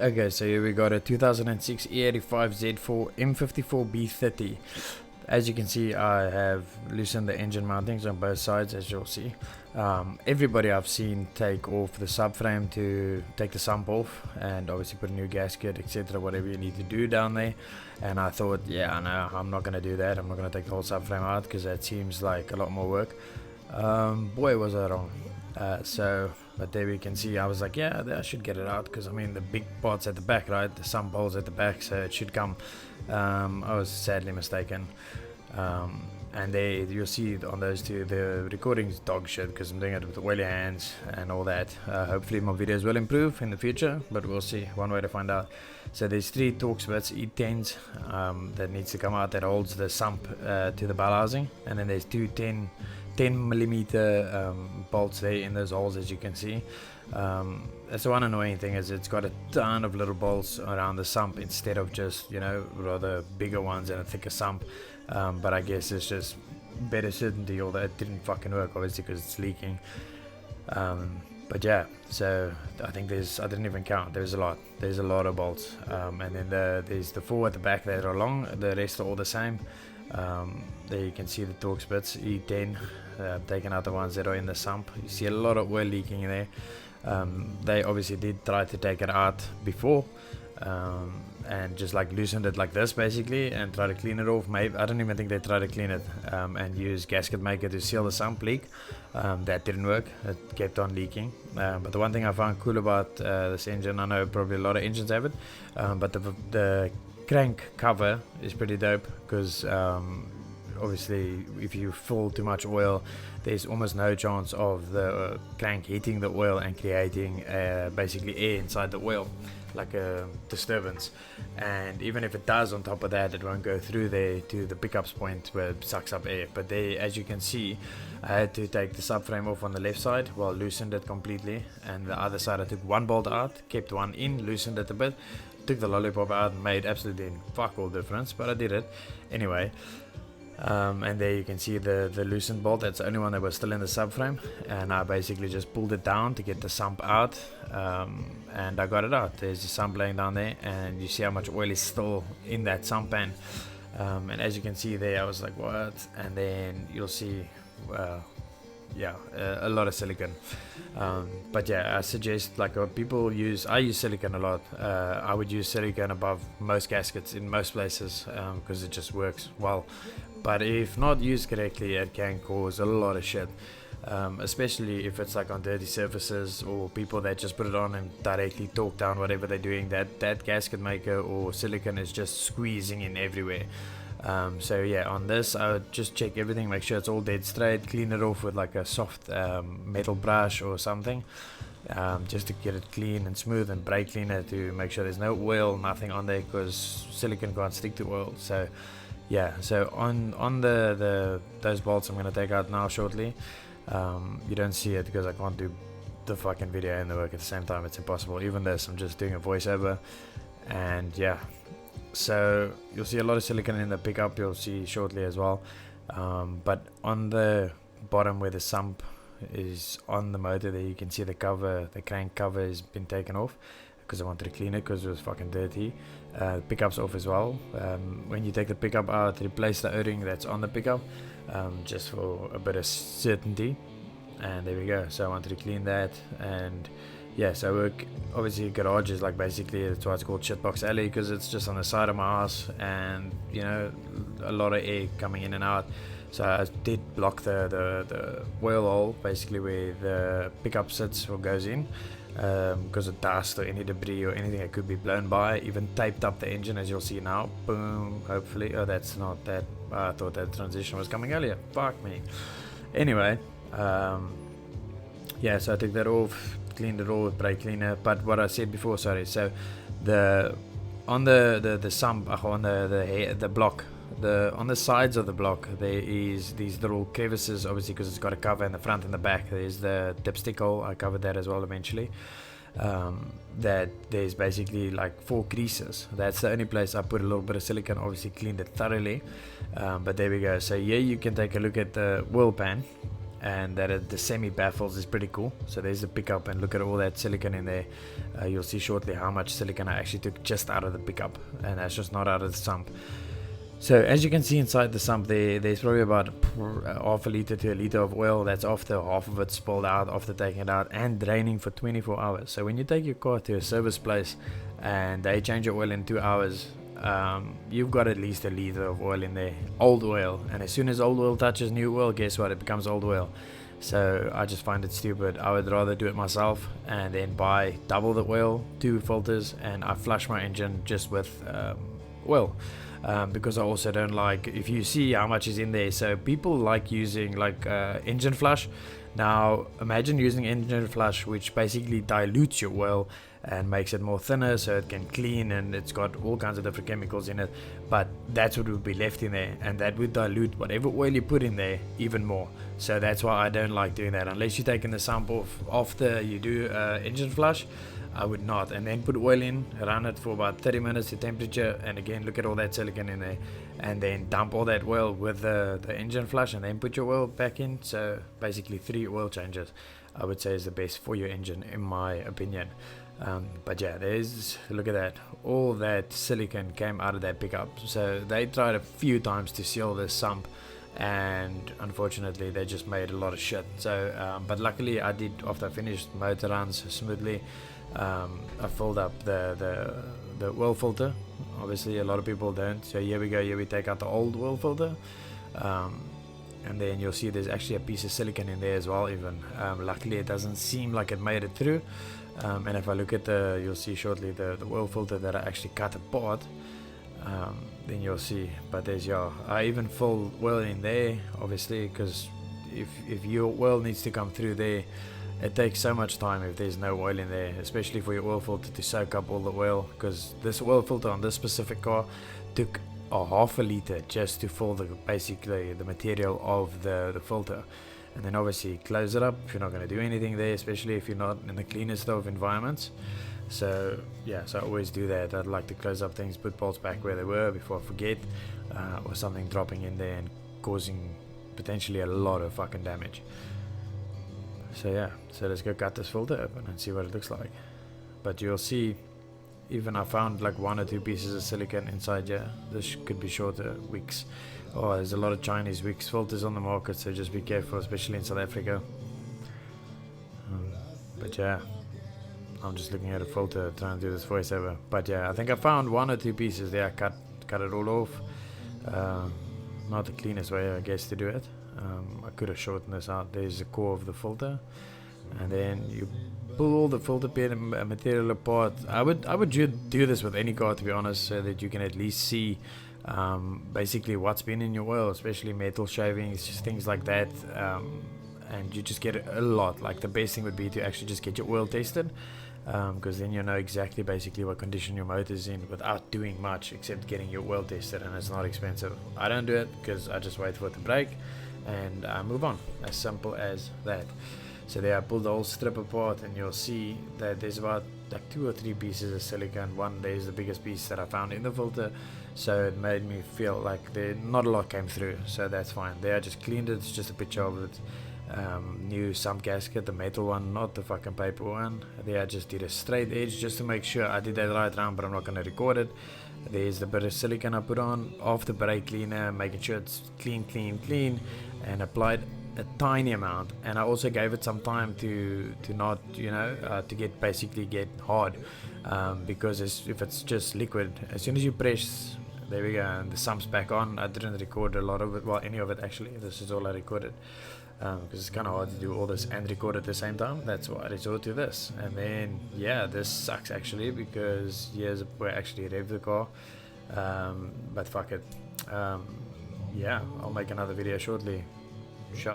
Okay, so here we got a 2006 E85 Z4 M54B30. As you can see, I have loosened the engine mountings on both sides, as you'll see. Everybody I've seen take off the subframe to take the sump off and obviously put a new gasket, etc., whatever you need to do down there. And I thought, yeah, no, I'm not going to do that. I'm not going to take the whole subframe out because that seems like a lot more work. Boy, was I wrong. But there we can see I was like, yeah, I should get it out because I mean the big parts at the back, right? The sump holes at the back, so it should come. I was sadly mistaken. And there you'll see on those two, the recording's dog shit because I'm doing it with oily hands and all that. Hopefully my videos will improve in the future, but we'll see. One way to find out. So there's 3 Torx bits, E10s, that needs to come out, that holds the sump to the bell housing, and then there's 2 10mm bolts there in those holes, as you can see. That's the one annoying thing, is it's got a ton of little bolts around the sump instead of just, you know, rather bigger ones and a thicker sump. But I guess it's just better certainty, although it didn't fucking work obviously because it's leaking. But yeah, so I think I didn't even count, there's a lot of bolts. And then there's the 4 at the back that are long, the rest are all the same. There you can see the Torx bits, E10, taking out the ones that are in the sump. You see a lot of oil leaking there. They obviously did try to take it out before, and just like loosened it like this basically and try to clean it off. Maybe I don't even think they tried to clean it, and use gasket maker to seal the sump leak. That didn't work, it kept on leaking. But the one thing I found cool about this engine, I know probably a lot of engines have it, but the crank cover is pretty dope because obviously if you fill too much oil, there's almost no chance of the crank hitting the oil and creating basically air inside the oil, like a disturbance. And even if it does, on top of that, it won't go through there to the pickups point where it sucks up air. But there, as you can see, I had to take the subframe off on the left side, well, loosened it completely, and the other side I took one bolt out, kept one in, loosened it a bit, took the lollipop out, made absolutely fuck all difference, but I did it anyway. And there you can see the loosened bolt, that's the only one that was still in the subframe, and I basically just pulled it down to get the sump out, and I got it out. There's the sump laying down there, and you see how much oil is still in that sump pan. And as you can see there, I was like, what? And then you'll see a lot of silicone. But yeah, I suggest, like what people use, I use silicone a lot. I would use silicone above most gaskets in most places because it just works well. But if not used correctly, it can cause a lot of shit, especially if it's like on dirty surfaces or people that just put it on and directly torque down whatever they're doing. That gasket maker or silicone is just squeezing in everywhere. So yeah, on this I would just check everything, make sure it's all dead straight, clean it off with like a soft metal brush or something, just to get it clean and smooth, and brake cleaner to make sure there's no oil, nothing on there, because silicone can't stick to oil. So yeah, so on those bolts I'm going to take out now shortly. You don't see it because I can't do the fucking video and the work at the same time, it's impossible. Even this, I'm just doing a voiceover, and yeah. So you'll see a lot of silicone in the pickup, you'll see shortly as well. But on the bottom where the sump is on the motor, there you can see the cover, the crank cover has been taken off because I wanted to clean it because it was fucking dirty. Pickup's off as well. When you take the pickup out, replace the O-ring that's on the pickup, just for a bit of certainty. And there we go. So I wanted to clean that, and yeah, so work, obviously garage is like basically, that's why it's called shitbox alley, because it's just on the side of my house, and you know, a lot of air coming in and out. So I did block the oil hole basically where the pickup sits or goes in, because of dust or any debris or anything that could be blown by. Even taped up the engine, as you'll see now. Boom, hopefully. Oh, that's not that. I thought that transition was coming earlier, fuck me. Anyway, yeah, so I took that off, cleaned it all with brake cleaner. But what I said before, sorry, so on the sump, on the block, on the sides of the block, there is these little crevices, obviously because it's got a cover in the front and the back. There's the dipstick hole, I covered that as well eventually. That there's basically like 4 creases. That's the only place I put a little bit of silicone, obviously cleaned it thoroughly. But there we go. So here you can take a look at the oil pan, and that the semi baffles is pretty cool. So there's the pickup, and look at all that silicon in there. You'll see shortly how much silicon I actually took just out of the pickup, and that's just not out of the sump. So as you can see inside the sump there's probably about half a liter to a liter of oil. That's after half of it spilled out after taking it out and draining for 24 hours. So when you take your car to a service place and they change your oil in 2 hours, you've got at least a liter of oil in there, old oil. And as soon as old oil touches new oil, guess what, it becomes old oil. So I just find it stupid. I would rather do it myself and then buy double the oil, 2 filters, and I flush my engine just with oil. Because I also don't like, if you see how much is in there, so people like using like engine flush. Now imagine using engine flush, which basically dilutes your oil and makes it more thinner so it can clean, and it's got all kinds of different chemicals in it, but that's what would be left in there, and that would dilute whatever oil you put in there even more. So that's why I don't like doing that unless you're taking the sump off after you do engine flush. I would not. And then put oil in, run it for about 30 minutes to temperature, and again look at all that silicon in there, and then dump all that oil with the engine flush, and then put your oil back in. So basically 3 oil changes I would say is the best for your engine in my opinion. But yeah, look at that, all that silicon came out of that pickup. So they tried a few times to seal this sump, and unfortunately they just made a lot of shit. So but luckily I did, after I finished motor runs smoothly, I filled up the oil filter. Obviously a lot of people don't, so here we go, here we take out the old oil filter, and then you'll see there's actually a piece of silicon in there as well even. Luckily it doesn't seem like it made it through. And if I look at you'll see shortly the oil filter that I actually cut apart, then you'll see. But there's I even fill oil in there, obviously, because if your oil needs to come through there, it takes so much time if there's no oil in there, especially for your oil filter to soak up all the oil, because this oil filter on this specific car took a half a liter just to fill basically the material of the filter. And then obviously close it up if you're not going to do anything there, especially if you're not in the cleanest of environments. So yeah, so I always do that. I'd like to close up things, put bolts back where they were before I forget, or something dropping in there and causing potentially a lot of fucking damage. So yeah, so let's go cut this filter open and see what it looks like. But you'll see, even I found like 1 or 2 pieces of silicon inside here. This could be shorter wicks. Oh, there's a lot of Chinese wicks filters on the market, so just be careful, especially in South Africa. But yeah, I'm just looking at a filter trying to do this voiceover. But yeah, I think I found 1 or 2 pieces there. I cut it all off. Not the cleanest way, I guess, to do it. I could have shortened this out. There's the core of the filter, and then you pull all the filter material apart. I would do this with any car, to be honest, so that you can at least see basically what's been in your oil, especially metal shavings, just things like that. And you just get a lot. Like the best thing would be to actually just get your oil tested, because then you know exactly basically what condition your motor's in without doing much except getting your oil tested, and it's not expensive. I don't do it because I just wait for it to break and I move on, as simple as that. So there I pulled the whole strip apart, and you'll see that there's about like 2 or 3 pieces of silicon. One there's the biggest piece that I found in the filter, so it made me feel like not a lot came through, so that's fine. There I just cleaned it. It's just a picture of it. New sump gasket, the metal one, not the fucking paper one. There I just did a straight edge just to make sure I did that right round, but I'm not going to record it. There's the bit of silicon I put on after brake cleaner, making sure it's clean, and applied a tiny amount. And I also gave it some time to not, to get hard, because if it's just liquid, as soon as you press, there we go, and the sump's back on. I didn't record a lot of it, well, any of it actually. This is all I recorded, because it's kind of hard to do all this and record at the same time. That's why I resort to this. And then yeah, this sucks actually, because here's where I actually rev the car, but fuck it. Yeah, I'll make another video shortly